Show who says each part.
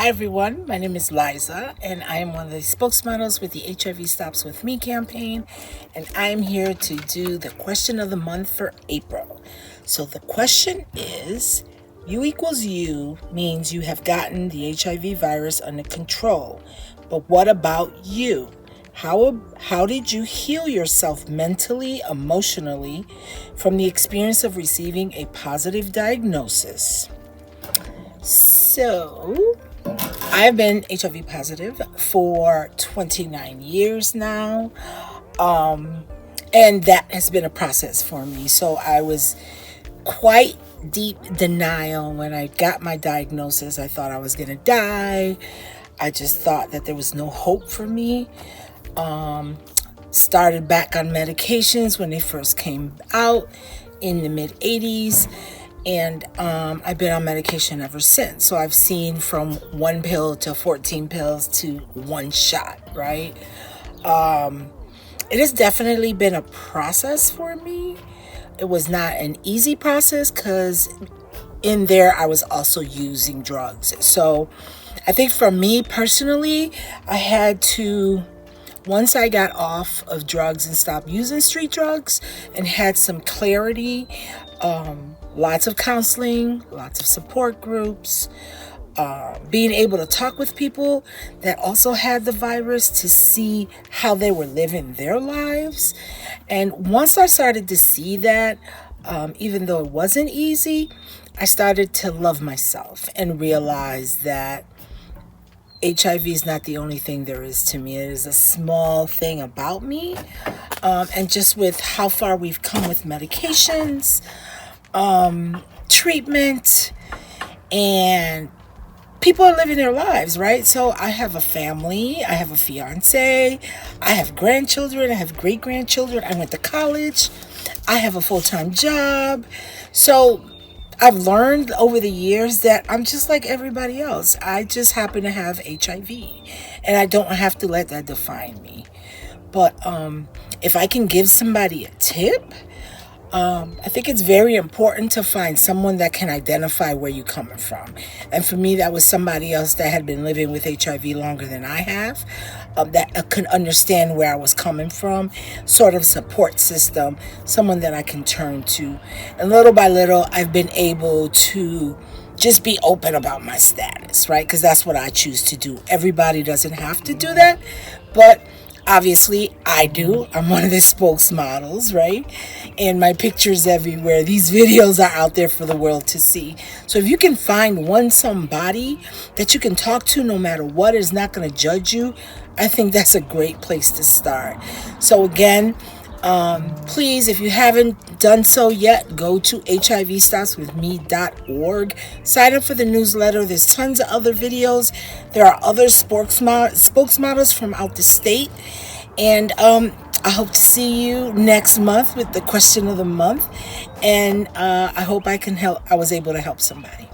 Speaker 1: Hi everyone, my name is Liza and I am one of the spokesmodels with the HIV Stops With Me campaign, and I am here to do the question of the month for April. So the question is, U equals U means you have gotten the HIV virus under control, but what about you? How did you heal yourself mentally, emotionally from the experience of receiving a positive diagnosis? So, I've been HIV positive for 29 years now. And that has been a process for me. So I was quite deep denial when I got my diagnosis. I thought I was going to die. I just thought that there was no hope for me. Started back on medications when they first came out in the mid 80s. And I've been on medication ever since. So I've seen from 1 pill to 14 pills to one shot, right? It has definitely been a process for me. It was not an easy process because in there I was also using drugs. So I think for me personally, I had to, once I got off of drugs and stopped using street drugs and had some clarity, lots of counseling, lots of support groups, being able to talk with people that also had the virus to see how they were living their lives. And once I started to see that, even though it wasn't easy, I started to love myself and realize that HIV is not the only thing there is to me. It is a small thing about me. And just with how far we've come with medications, treatment, and people are living their lives, right? So I have a family, I have a fiance, I have grandchildren, I have great grandchildren, I went to college, I have a full-time job. So I've learned over the years that I'm just like everybody else. I just happen to have HIV, and I don't have to let that define me. But if I can give somebody a tip, I think it's very important to find someone that can identify where you're coming from. And for me, that was somebody else that had been living with HIV longer than I have, that could understand where I was coming from, sort of support system, someone that I can turn to. And little by little, I've been able to just be open about my status, right? Because that's what I choose to do. Everybody doesn't have to do that, but obviously, I do. I'm one of the spokesmodels, right? And my pictures everywhere. These videos are out there for the world to see. So if you can find somebody that you can talk to no matter what, is not going to judge you, I think that's a great place to start. So again, please, if you haven't done so yet, go to hivstopswithme.org. Sign up for the newsletter. There's tons of other videos. There are other spokesmodels from out the state. And I hope to see you next month with the question of the month. And I hope I was able to help somebody.